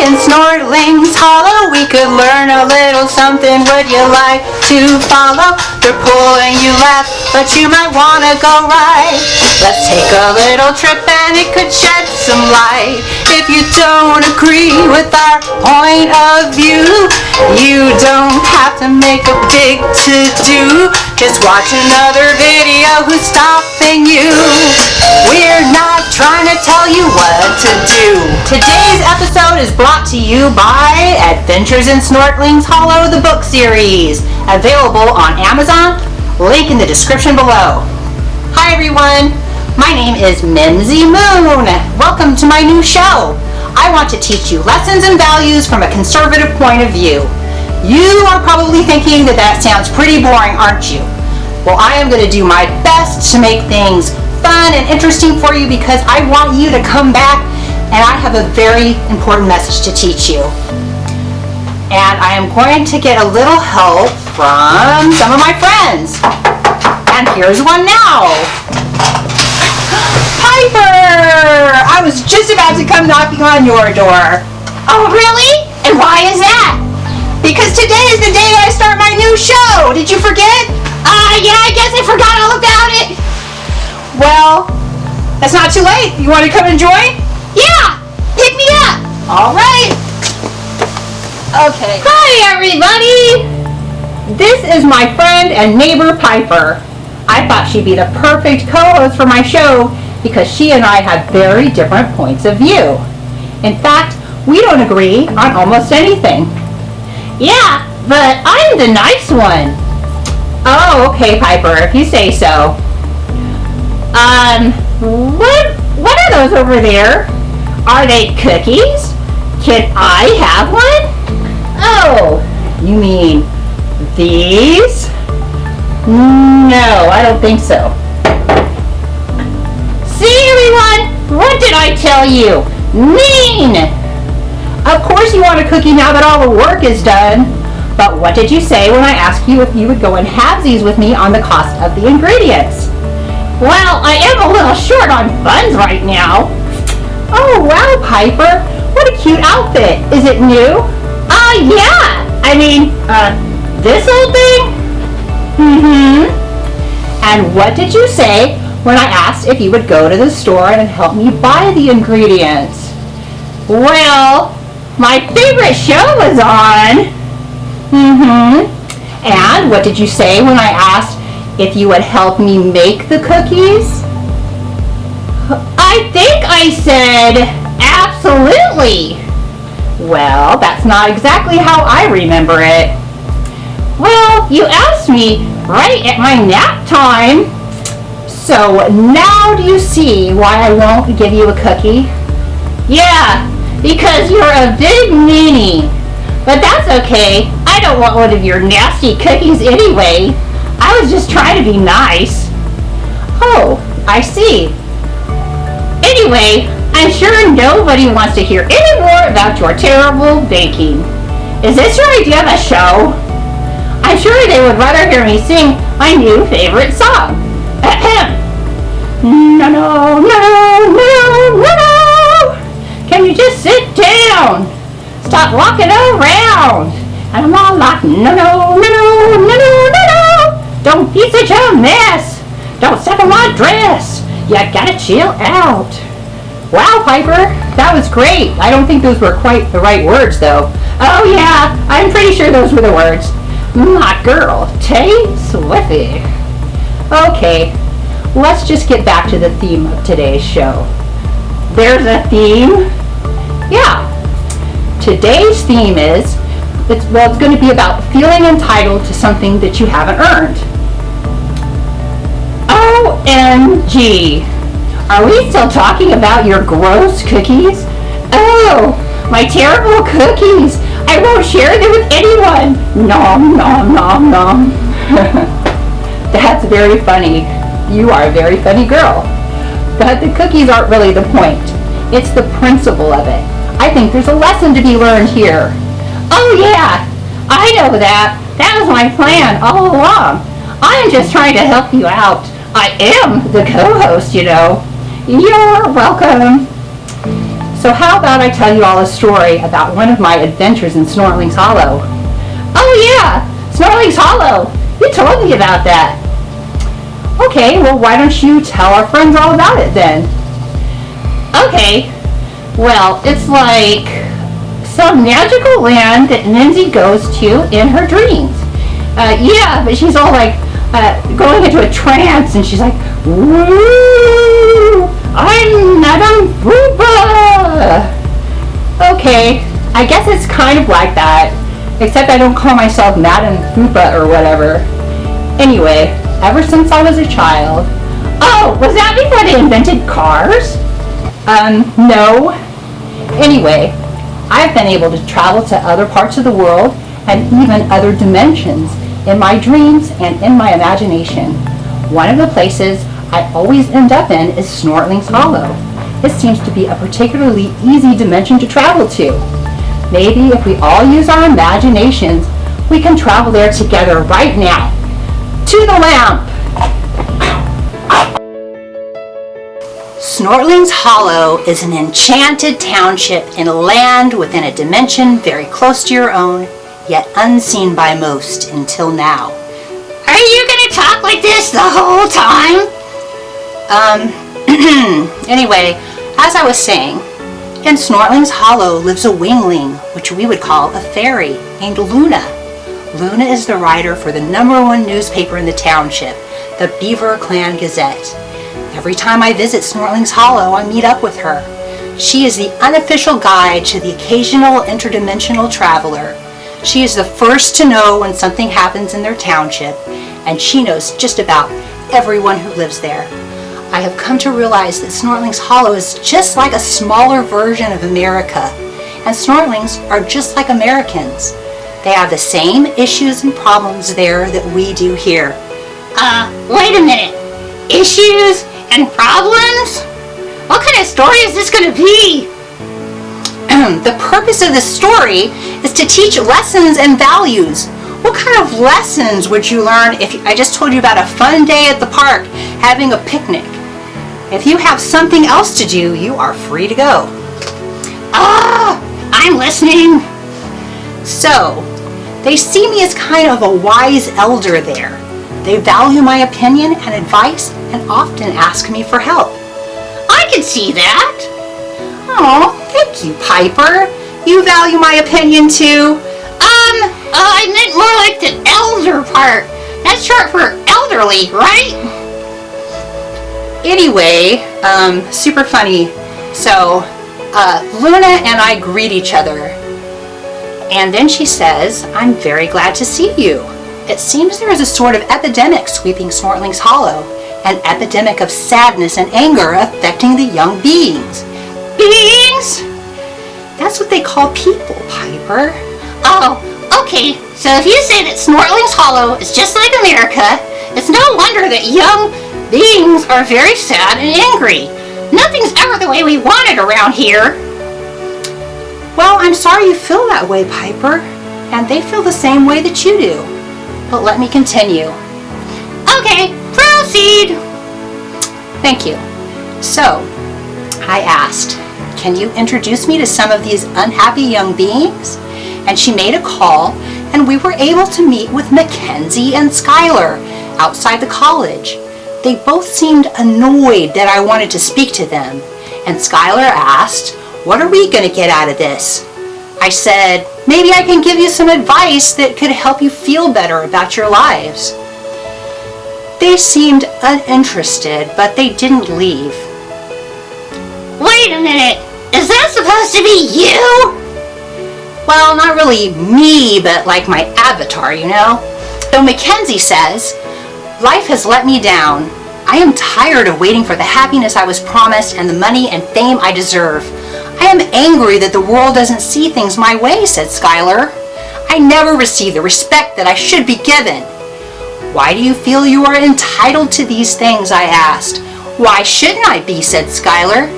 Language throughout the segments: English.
in Snortlings hollow, we could learn a little something. Would you like to follow? They're pulling you left, but you might want to go right. Let's take a little trip and it could shed some light. If you don't agree with our point of view, you don't have to make a big to-do. Just watch another video who's stopping you. We're not trying to tell you what to do. Today's episode is brought to you by Adventures in Snortlings Hollow, the book series. Available on Amazon, link in the description below. Hi everyone, my name is Mimzi Moon. Welcome to my new show. I want to teach you lessons and values from a conservative point of view. You are probably thinking that sounds pretty boring, aren't you? Well, I am going to do my best to make things fun and interesting for you because I want you to come back, and I have a very important message to teach you. And I am going to get a little help from some of my friends. And here's one now. Piper! I was just about to come knocking on your door. Oh, really? And why is that? Because today is the day that I start my new show. Did you forget? Yeah, I guess I forgot all about it. Well, it's not too late. You want to come and join? Yeah, pick me up. All right. Okay. Hi, everybody. This is my friend and neighbor Piper. I thought she'd be the perfect co-host for my show because she and I have very different points of view. In fact, we don't agree on almost anything. Yeah, but I'm the nice one. Oh, okay, Piper, if you say so. What are those over there? Are they cookies? Can I have one? Oh, you mean these? No, I don't think so. See, everyone? What did I tell you? Mean! Of course you want a cookie now that all the work is done. But what did you say when I asked you if you would go and halvesies with me on the cost of the ingredients? Well, I am a little short on funds right now. Oh, wow, Piper. What a cute outfit. Is it new? Yeah. I mean, this old thing? Mm-hmm. And what did you say when I asked if you would go to the store and help me buy the ingredients? Well, my favorite show was on. Mm-hmm. And what did you say when I asked if you would help me make the cookies? I think I said absolutely. Well, that's not exactly how I remember it. Well, you asked me right at my nap time. So now do you see why I won't give you a cookie? Yeah, because you're a big meanie. But that's okay. I don't want one of your nasty cookies anyway. I was just trying to be nice. Oh, I see. Anyway, I'm sure nobody wants to hear any more about your terrible baking. Is this your idea of a show? I'm sure they would rather hear me sing my new favorite song. Ahem. No, no, no, no, no, no. Can you just sit down? Stop walking around. And I'm all like, no, no, no, no, no, no, no, no. Don't be such a mess. Don't step on my dress. You gotta chill out. Wow, Piper, that was great. I don't think those were quite the right words, though. Oh, yeah, I'm pretty sure those were the words. My girl, Tay Swiffy. Okay, let's just get back to the theme of today's show. There's a theme? Yeah. Today's theme is, it's going to be about feeling entitled to something that you haven't earned. OMG. Are we still talking about your gross cookies? Oh, my terrible cookies. I won't share them with anyone. Nom, nom, nom, nom. That's very funny. You are a very funny girl. But the cookies aren't really the point. It's the principle of it. I think there's a lesson to be learned here. Oh yeah, I know that. That was my plan all along. I am just trying to help you out. I am the co-host, you know. You're welcome. So how about I tell you all a story about one of my adventures in Snortlings Hollow? Oh yeah, Snortlings Hollow! You told me about that. Okay, well why don't you tell our friends all about it then? Okay, well it's like some magical land that Mimzi goes to in her dreams. Yeah, but she's all like going into a trance and she's like, woo! I'm Madame Fupa! Okay, I guess it's kind of like that, except I don't call myself Madame Fupa or whatever. Anyway, ever since I was a child. Oh, was that before they invented cars? No. Anyway, I've been able to travel to other parts of the world and even other dimensions in my dreams and in my imagination. One of the places I always end up in is Snortlings Hollow. It seems to be a particularly easy dimension to travel to. Maybe if we all use our imaginations, we can travel there together right now. To the lamp! Snortlings Hollow is an enchanted township in a land within a dimension very close to your own, yet unseen by most until now. Are you gonna talk like this the whole time? Anyway, as I was saying, in Snortlings Hollow lives a wingling, which we would call a fairy, named Luna. Luna is the writer for the #1 newspaper in the township, the Beaver Clan Gazette. Every time I visit Snortlings Hollow, I meet up with her. She is the unofficial guide to the occasional interdimensional traveler. She is the first to know when something happens in their township, and she knows just about everyone who lives there. I have come to realize that Snortlings Hollow is just like a smaller version of America, and Snortlings are just like Americans. They have the same issues and problems there that we do here. Wait a minute. Issues and problems? What kind of story is this gonna be? The purpose of this story is to teach lessons and values. What kind of lessons would you learn if I just told you about a fun day at the park, having a picnic? If you have something else to do, you are free to go. I'm listening. So, they see me as kind of a wise elder there. They value my opinion and advice and often ask me for help. I can see that. Oh, thank you, Piper. You value my opinion too? I meant more like the elder part. That's short for elderly, right? Anyway, super funny. So, Luna and I greet each other. And then she says, I'm very glad to see you. It seems there is a sort of epidemic sweeping Snortlings Hollow. An epidemic of sadness and anger affecting the young beings. Beings? That's what they call people, Piper. Oh, okay. So if you say that Snortlings Hollow is just like America, it's no wonder that young beings are very sad and angry. Nothing's ever the way we want it around here. Well, I'm sorry you feel that way, Piper. And they feel the same way that you do. But let me continue. Okay, proceed. Thank you. So, I asked, can you introduce me to some of these unhappy young beings? And she made a call, and we were able to meet with Mackenzie and Skylar outside the college. They both seemed annoyed that I wanted to speak to them, and Skylar asked, what are we going to get out of this? I said, maybe I can give you some advice that could help you feel better about your lives. They seemed uninterested, but they didn't leave. Wait a minute. Is that supposed to be you? Well, not really me, but like my avatar, you know? So Mackenzie says, life has let me down. I am tired of waiting for the happiness I was promised and the money and fame I deserve. I am angry that the world doesn't see things my way, said Skylar. I never receive the respect that I should be given. Why do you feel you are entitled to these things, I asked. Why shouldn't I be, said Skylar.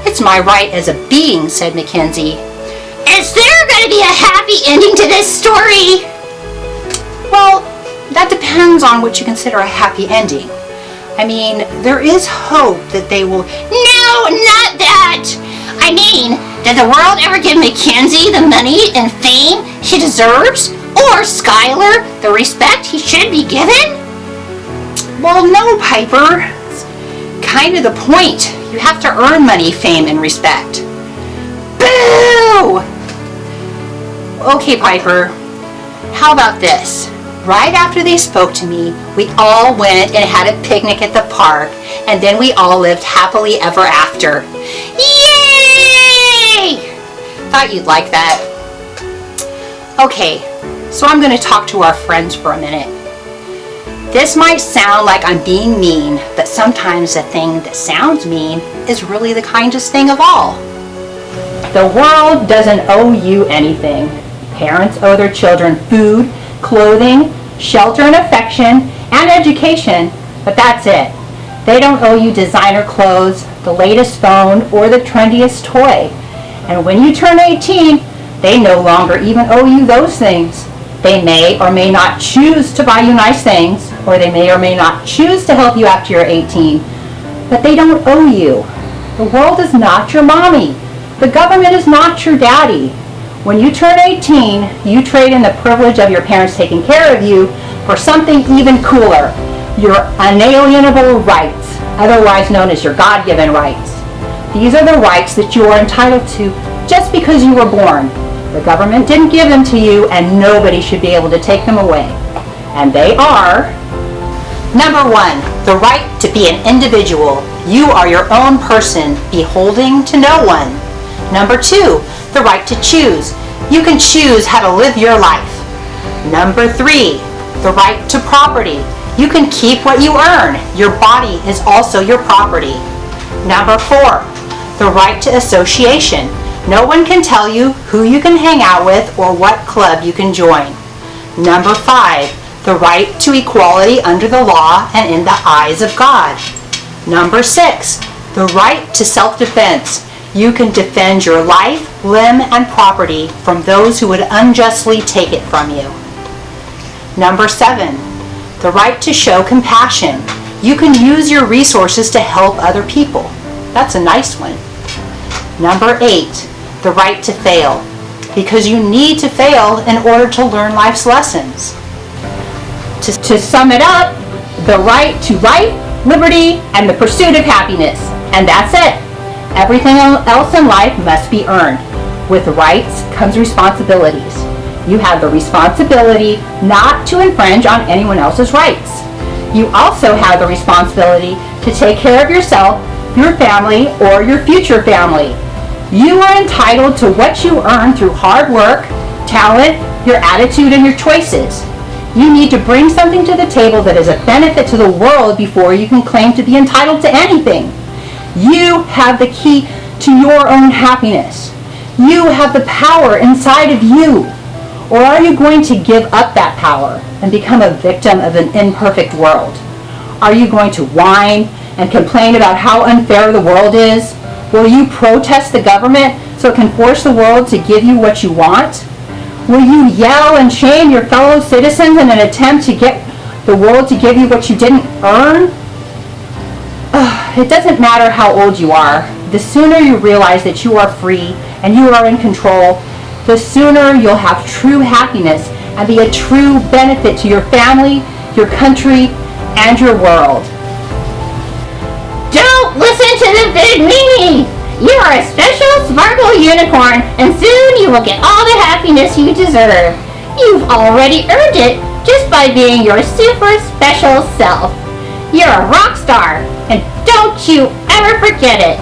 It's my right as a being, said Mackenzie. Is there going to be a happy ending to this story? Well, that depends on what you consider a happy ending. I mean, there is hope that they will... No, not that! I mean, Did the world ever give Mackenzie the money and fame she deserves? Or Skylar the respect he should be given? Well, no, Piper. It's kind of the point. You have to earn money, fame, and respect. Boo! Okay, Piper. How about this? Right after they spoke to me, we all went and had a picnic at the park, and then we all lived happily ever after. Yay! Thought you'd like that. Okay, so I'm going to talk to our friends for a minute. This might sound like I'm being mean, but sometimes the thing that sounds mean is really the kindest thing of all. The world doesn't owe you anything. Parents owe their children food, clothing, shelter and affection, and education, but that's it. They don't owe you designer clothes, the latest phone, or the trendiest toy. And when you turn 18, they no longer even owe you those things. They may or may not choose to buy you nice things, or they may or may not choose to help you after you're 18, but they don't owe you. The world is not your mommy. The government is not your daddy. When you turn 18, you trade in the privilege of your parents taking care of you for something even cooler, your unalienable rights, otherwise known as your God-given rights. These are the rights that you are entitled to just because you were born. The government didn't give them to you, and nobody should be able to take them away. And they are: Number 1, the right to be an individual. You are your own person, beholding to no one. Number 2, the right to choose. You can choose how to live your life. Number 3, the right to property. You can keep what you earn. Your body is also your property. Number 4, the right to association. No one can tell you who you can hang out with or what club you can join. Number 5, the right to equality under the law and in the eyes of God. Number 6, the right to self-defense. You can defend your life, limb, and property from those who would unjustly take it from you. Number 7, the right to show compassion. You can use your resources to help other people. That's a nice one. Number 8, the right to fail, because you need to fail in order to learn life's lessons. To sum it up, the right to life, liberty, and the pursuit of happiness. And that's it. Everything else in life must be earned. With rights comes responsibilities. You have the responsibility not to infringe on anyone else's rights. You also have the responsibility to take care of yourself, your family, or your future family. You are entitled to what you earn through hard work, talent, your attitude, and your choices. You need to bring something to the table that is a benefit to the world before you can claim to be entitled to anything. You have the key to your own happiness. You have the power inside of you. Or are you going to give up that power and become a victim of an imperfect world? Are you going to whine and complain about how unfair the world is? Will you protest the government so it can force the world to give you what you want? Will you yell and shame your fellow citizens in an attempt to get the world to give you what you didn't earn? It doesn't matter how old you are. The sooner you realize that you are free and you are in control, the sooner you'll have true happiness and be a true benefit to your family, your country, and your world. Don't listen to the big meanie! You are a special sparkle unicorn, and soon you will get all the happiness you deserve. You've already earned it just by being your super special self. You're a rock star, and don't you ever forget it.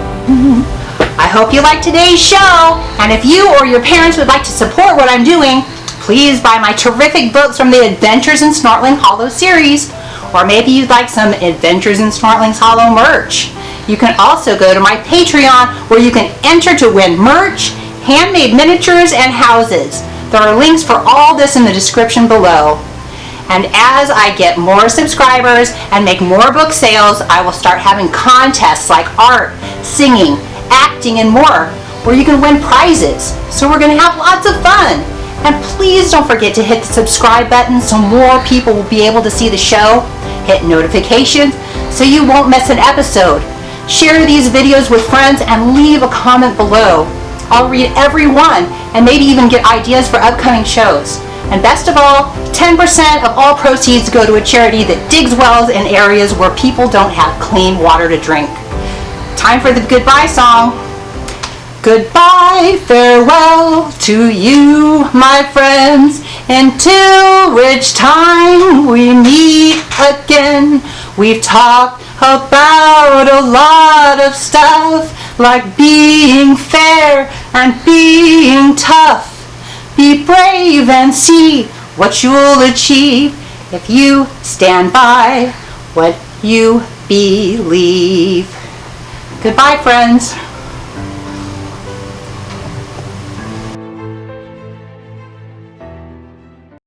I hope you liked today's show, and if you or your parents would like to support what I'm doing, please buy my terrific books from the Adventures in Snortling Hollow series, or maybe you'd like some Adventures in Snortlings Hollow merch. You can also go to my Patreon where you can enter to win merch, handmade miniatures, and houses. There are links for all this in the description below. And as I get more subscribers and make more book sales, I will start having contests like art, singing, acting, and more, where you can win prizes. So we're going to have lots of fun. And please don't forget to hit the subscribe button so more people will be able to see the show. Hit notifications so you won't miss an episode. Share these videos with friends and leave a comment below. I'll read every one and maybe even get ideas for upcoming shows. And best of all, 10% of all proceeds go to a charity that digs wells in areas where people don't have clean water to drink. Time for the goodbye song. Goodbye, farewell to you, my friends, until which time we meet again. We've talked about a lot of stuff, like being fair and being tough. Be brave and see what you'll achieve if you stand by what you believe. Goodbye, friends.